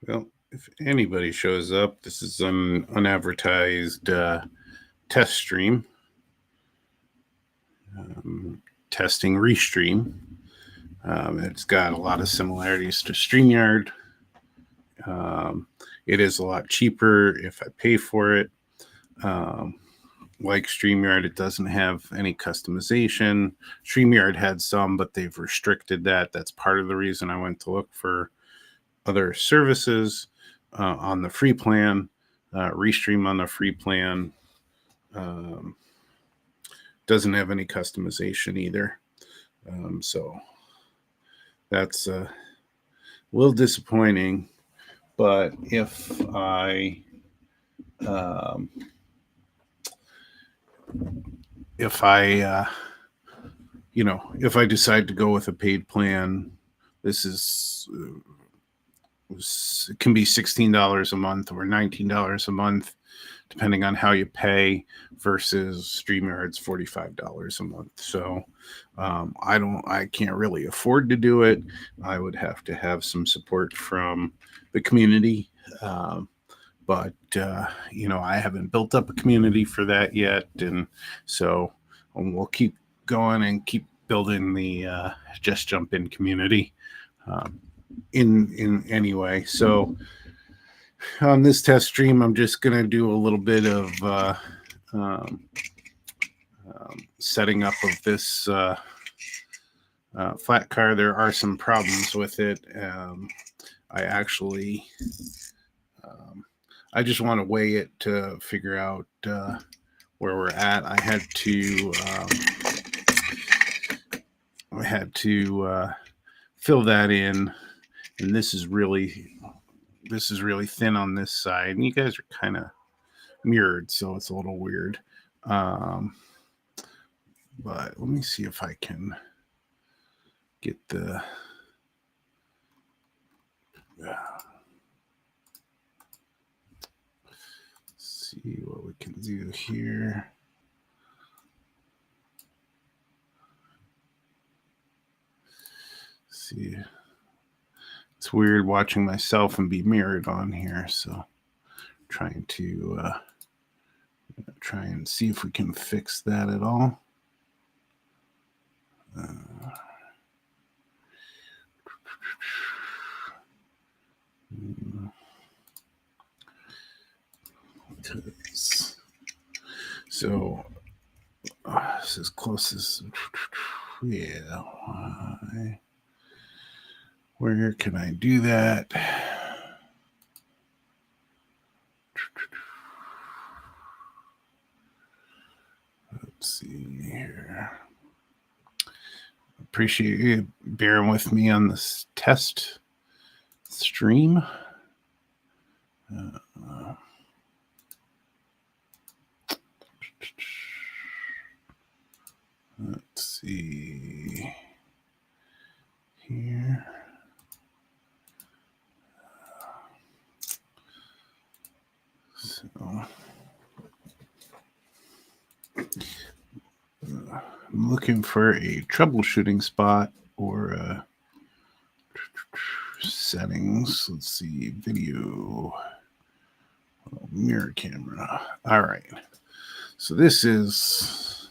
Well, if anybody shows up, this is an unadvertised test stream, testing Restream. It's got a lot of similarities to StreamYard. It is a lot cheaper if I pay for it. Like StreamYard, it doesn't have any customization. StreamYard had some, but they've restricted that. That's part of the reason I went to look for other services on the free plan. Restream on the free plan doesn't have any customization either. So that's a little disappointing. But if I if I decide to go with a paid plan, this is it can be $16 a month or $19 a month, depending on how you pay, versus StreamYard's $45 a month. So I can't really afford to do it. I would have to have some support from the community. But I haven't built up a community for that yet, and so we'll keep going and keep building the Just Jump In community in any way. So on this test stream, I'm just going to do a little bit of setting up of this flat car. There are some problems with it. I just want to weigh it to figure out where we're at. I had to fill that in, and this is really thin on this side, and you guys are kind of mirrored, so it's a little weird. But let me see if I can get the see what we can do here. See, it's weird watching myself and be mirrored on here, so trying to try and see if we can fix that at all. So this is close as where can I do that? Let's see here. Appreciate you bearing with me on this test stream. Let's see here. So I'm looking for a troubleshooting spot or settings. Let's see, video, mirror camera. All right. So this is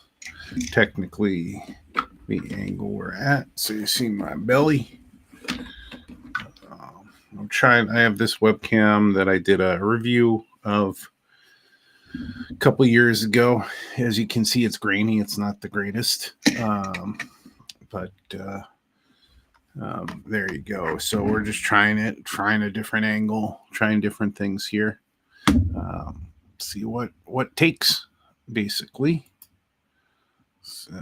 technically the angle we're at. So you see my belly. I have this webcam that I did a review of a couple years ago. As you can see, it's grainy. It's not the greatest. But there you go. So we're just trying a different angle, trying different things here. See what takes, basically. So,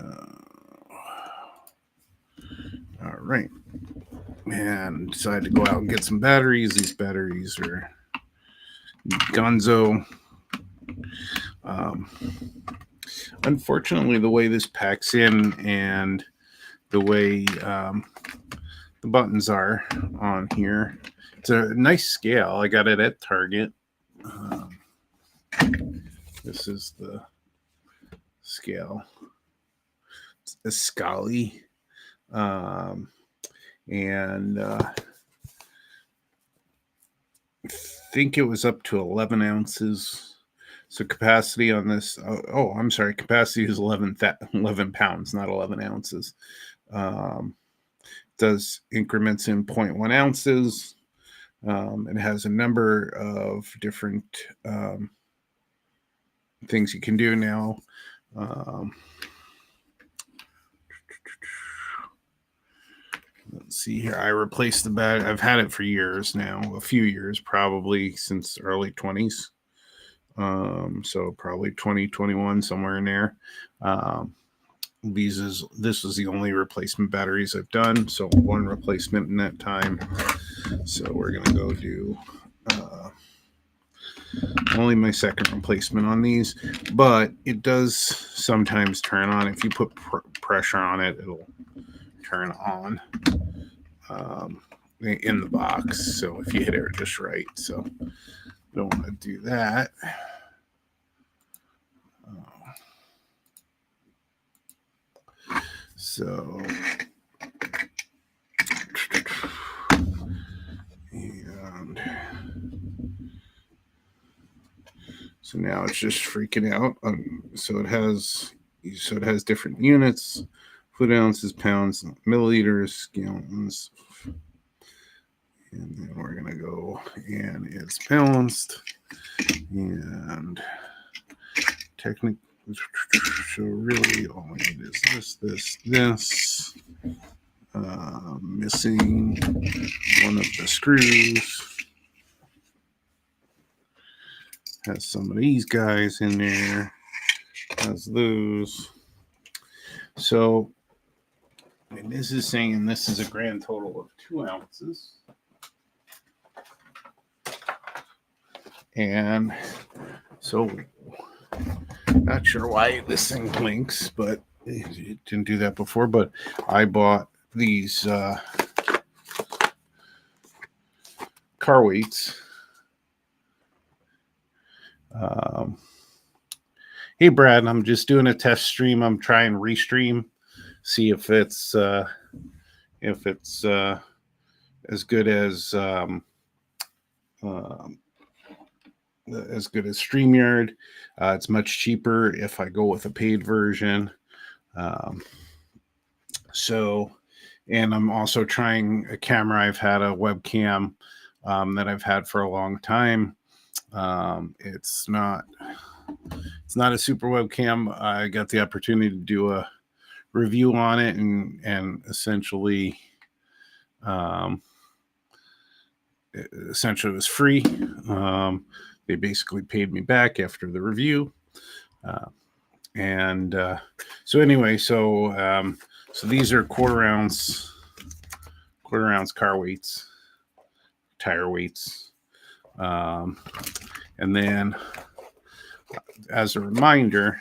all right. And decided to go out and get some batteries. These batteries are gonzo. Unfortunately, the way this packs in and the way the buttons are on here, it's a nice scale. I got it at Target. This is the scale. It's a Scali. And think it was up to 11 ounces. So capacity on this, I'm sorry, capacity is 11 pounds, not 11 ounces. Does increments in 0.1 ounces. It has a number of different things you can do now. Let's see here. I replaced the battery. I've had it for years now, a few years, probably since early 20s. So probably 2021, somewhere in there. This is the only replacement batteries I've done. So one replacement in that time. So we're going to go do only my second replacement on these, but it does sometimes turn on. If you put pressure on it, it'll turn on in the box. So if you hit it just right, so don't want to do that. So and so now it's just freaking out. So it has different units: foot ounces, pounds, milliliters, gallons. And then we're going to go, and it's balanced. And technically, so really all I need is this. Missing one of the screws. Has some of these guys in there. Has those. So, and this is saying this is a grand total of 2 ounces. And so, not sure why this thing blinks, but it didn't do that before. But I bought these car weights. Hey, Brad, I'm just doing a test stream. I'm trying Restream, see if it's as good as StreamYard. It's much cheaper if I go with a paid version. And I'm also trying a camera. I've had a webcam that I've had for a long time. It's not a super webcam. I got the opportunity to do a review on it, and essentially it was free. They basically paid me back after the review. So these are quarter ounce car weights, tire weights. And then as a reminder,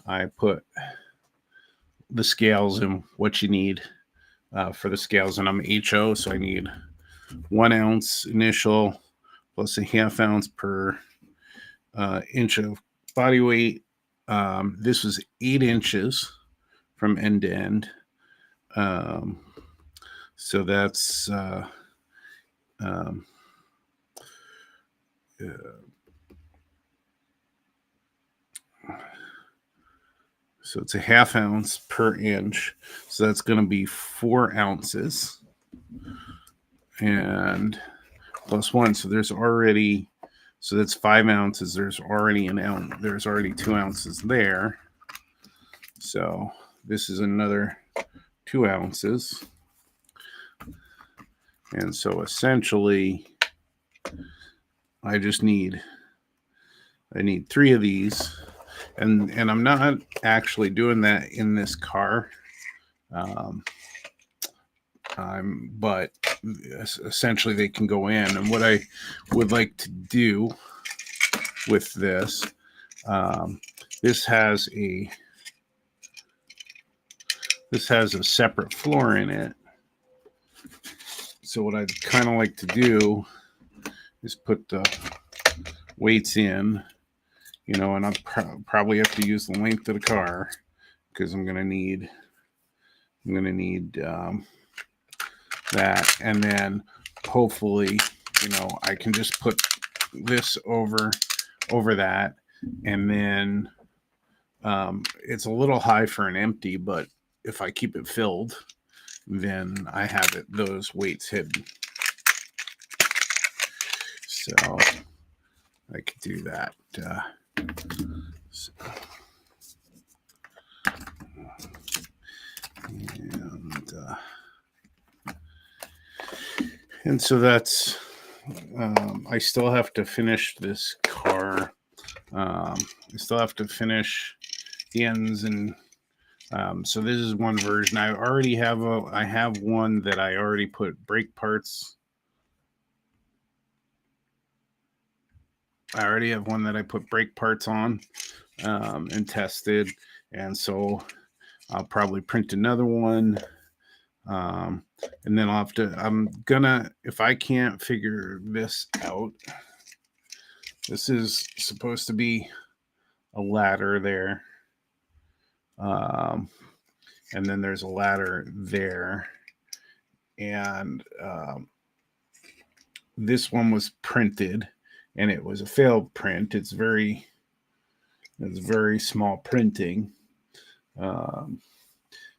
I put the scales and what you need for the scales, and I'm HO, so I need 1 ounce initial plus a half ounce per inch of body weight. This was 8 inches from end to end. So that's so it's a half ounce per inch. So that's going to be 4 ounces. And plus 1. So that's 5 ounces. There's already 2 ounces there. So this is another 2 ounces. And so essentially I need 3 of these. And I'm not actually doing that in this car. But essentially they can go in. And what I would like to do with this, this has a separate floor in it. So what I'd kind of like to do is put the weights in, and I'll probably have to use the length of the car because I'm going to need that, and then hopefully I can just put this over that, and then it's a little high for an empty, but if I keep it filled, then I have those weights hidden. So I could do that. And so that's, I still have to finish this car. I still have to finish the ends, and so this is one version. I already have I have one that I already put brake parts. I already have one that I put brake parts on and tested, and so I'll probably print another one. And then I'll have to, if I can't figure this out, this is supposed to be a ladder there. And then there's a ladder there. And this one was printed, and it was a failed print. It's very small printing.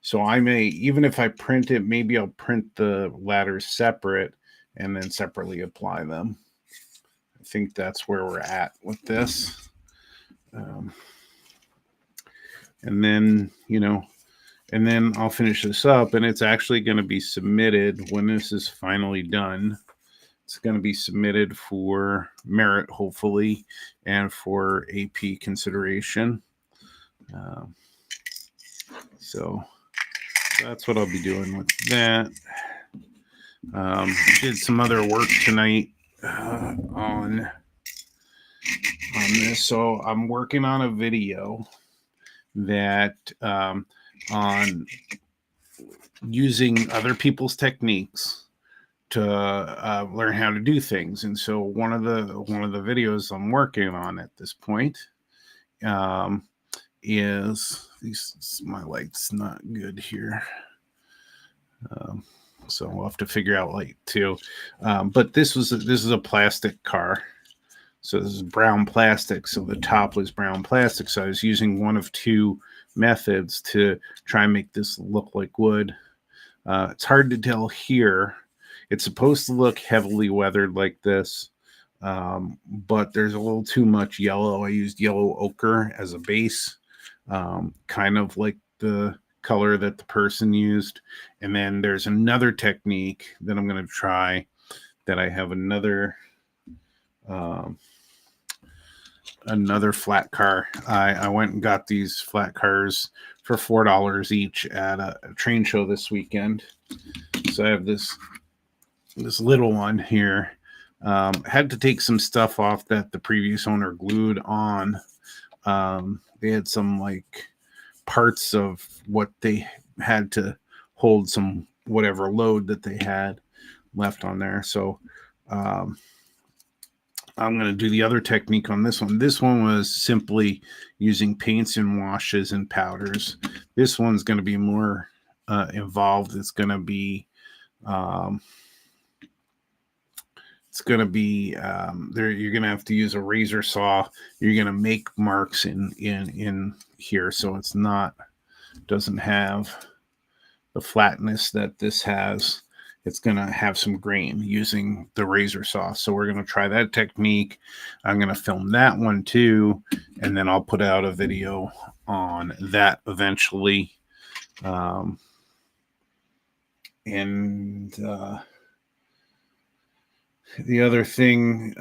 So I may, even if I print it, maybe I'll print the ladders separate and then separately apply them. I think that's where we're at with this. And then, and then I'll finish this up, and it's actually going to be submitted when this is finally done. It's going to be submitted for merit, hopefully, and for AP consideration. So that's what I'll be doing with that. Did some other work tonight on this. So I'm working on a video that on using other people's techniques to learn how to do things. And so one of the videos I'm working on at this point is my light's not good here. So we'll have to figure out light too. But this is a plastic car. So this is brown plastic. So the top was brown plastic. So I was using one of two methods to try and make this look like wood. It's hard to tell here. It's supposed to look heavily weathered like this, but there's a little too much yellow. I used yellow ochre as a base, kind of like the color that the person used. And then there's another technique that I'm going to try, that I have another flat car. I went and got these flat cars for $4 each at a train show this weekend. So I have this little one here. Had to take some stuff off that the previous owner glued on. They had some like parts of what they had to hold some whatever load that they had left on there. So I'm going to do the other technique on this one. This one was simply using paints and washes and powders. This one's going to be more involved. It's going to be there. You're going to have to use a razor saw. You're going to make marks in here, so it's doesn't have the flatness that this has. It's going to have some grain using the razor saw. So we're going to try that technique. I'm going to film that one too, and then I'll put out a video on that eventually. And the other thing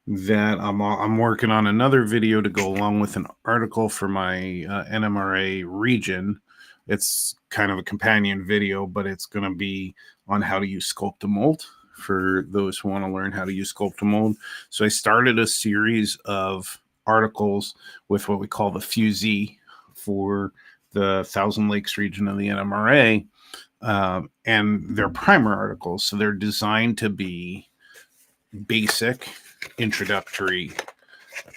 that I'm working on another video to go along with an article for my NMRA region. It's kind of a companion video, but it's going to be on how to use Sculpt-A-Mold for those who want to learn how to use Sculpt-A-Mold. So I started a series of articles with what we call the FUSE for the Thousand Lakes region of the NMRA, and they're primer articles. So they're designed to be basic, introductory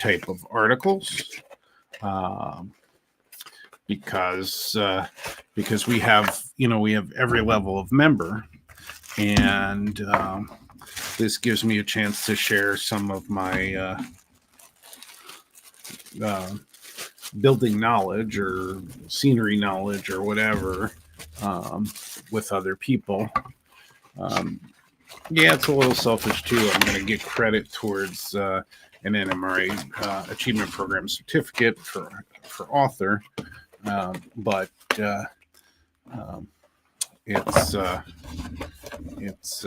type of articles. Because we have every level of member, And this gives me a chance to share some of my building knowledge or scenery knowledge or whatever with other people. Yeah, it's a little selfish too. I'm going to get credit towards an NMRA Achievement Program certificate for author, but um, it's it's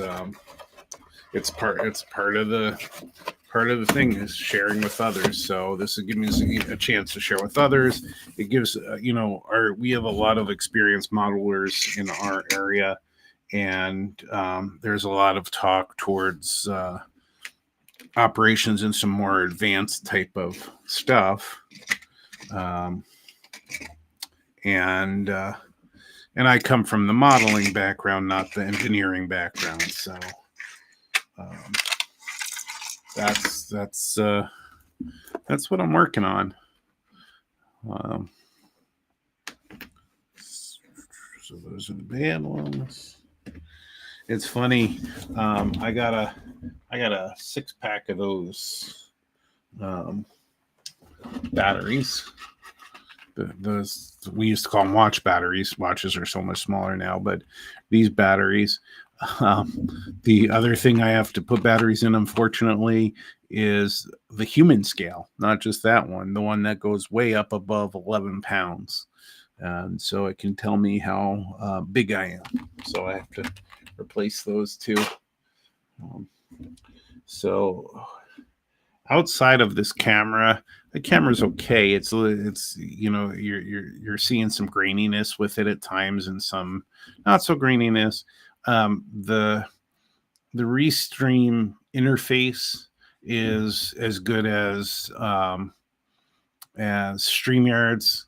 it's part of the thing is sharing with others. So this is giving me a chance to share with others. It gives we have a lot of experienced modelers in our area, and there's a lot of talk towards operations and some more advanced type of stuff. Um, and I come from the modeling background, not the engineering background. So um, that's what I'm working on. So those are the bad ones. It's funny. I got a 6-pack of those batteries. Those we used to call them watch batteries. Watches are so much smaller now, but these batteries. The other thing I have to put batteries in, unfortunately, is the human scale. Not just that one, the one that goes way up above 11 pounds. And so it can tell me how big I am. So I have to replace those too. So outside of this camera, the camera's okay. It's you're seeing some graininess with it at times and some not so graininess. The Restream interface is as good as StreamYard's.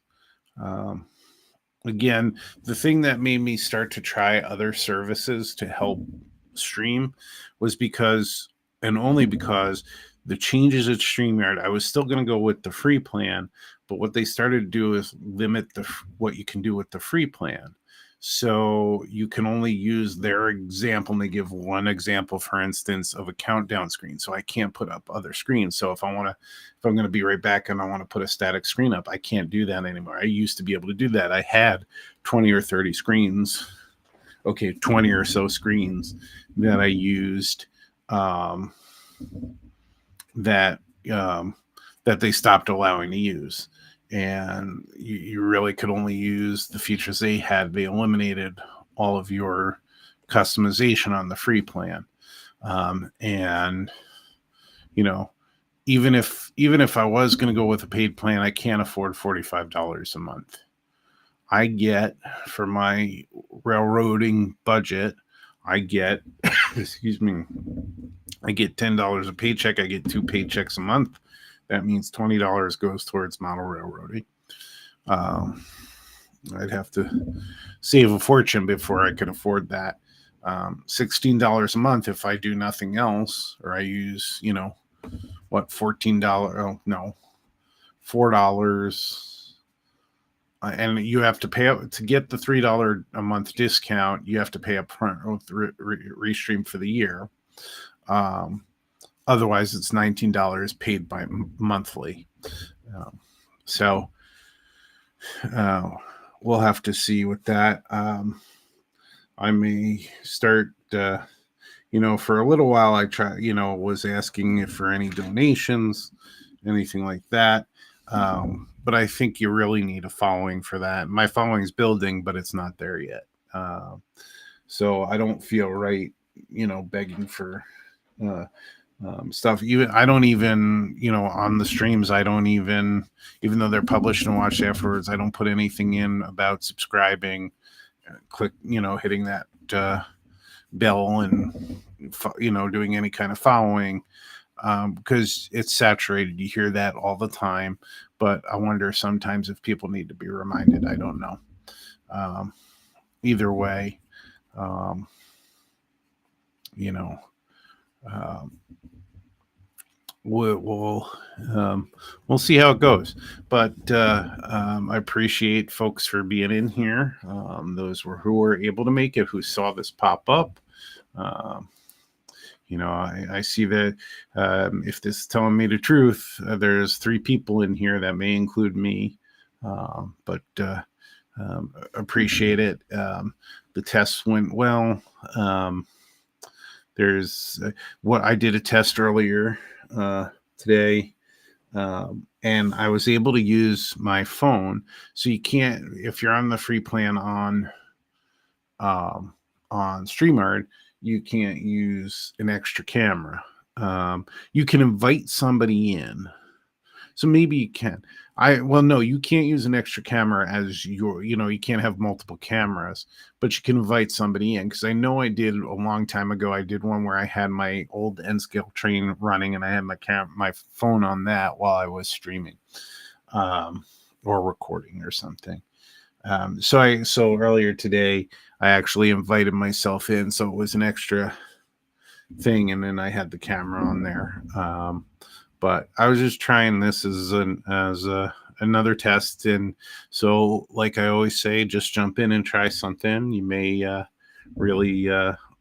Again, the thing that made me start to try other services to help stream was because, and only because, the changes at StreamYard, I was still going to go with the free plan, but what they started to do is limit what you can do with the free plan. So you can only use their example, and they give one example, for instance, of a countdown screen. So I can't put up other screens. So if I'm going to be right back and I want to put a static screen up, I can't do that anymore. I used to be able to do that. I had 20 or 30 screens. Okay, 20 or so screens that I used that they stopped allowing to use. And you really could only use the features they had. They eliminated all of your customization on the free plan. And even if I was going to go with a paid plan, I can't afford $45 a month. I get, for my railroading budget, I get excuse me, I get $10 a paycheck. I get 2 paychecks a month. That means $20 goes towards model railroading. I'd have to save a fortune before I could afford that. $16 a month if I do nothing else, or I use, $14? Oh, no, $4. And you have to pay up to get the $3 a month discount. You have to pay up front with Restream for the year. Otherwise, it's $19 paid by monthly. So we'll have to see with that. I may start, for a little while, I was asking for any donations, anything like that. But I think you really need a following for that. My following's building, but it's not there yet. So I don't feel right, begging for stuff. I don't even, on the streams, I don't even though they're published and watched afterwards, I don't put anything in about subscribing, click, hitting that bell and, doing any kind of following, because it's saturated. You hear that all the time, but I wonder sometimes if people need to be reminded. I don't know. Either way, we'll see how it goes. But I appreciate folks for being in here. Those who were able to make it, who saw this pop up. Um, I see that if this is telling me the truth, there's 3 people in here that may include me, but appreciate it. The tests went well. There's what I did a test earlier today, and I was able to use my phone. So you can't, if you're on the free plan um, on StreamYard, you can't use an extra camera. You can invite somebody in, so maybe you can. Well, no, you can't use an extra camera as you can't have multiple cameras, but you can invite somebody in. Because I know I did a long time ago. I did one where I had my old N scale train running, and I had my phone on that while I was streaming, or recording or something. So earlier today, I actually invited myself in, so it was an extra thing, and then I had the camera on there. But I was just trying this as another test, and so like I always say, just jump in and try something. You may really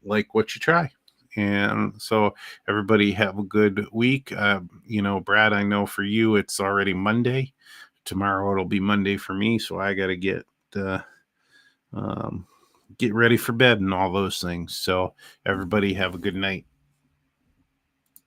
like what you try. And so everybody have a good week. Brad, I know for you it's already Monday. Tomorrow it'll be Monday for me, so I got to uh, um, get ready for bed and all those things. So everybody have a good night.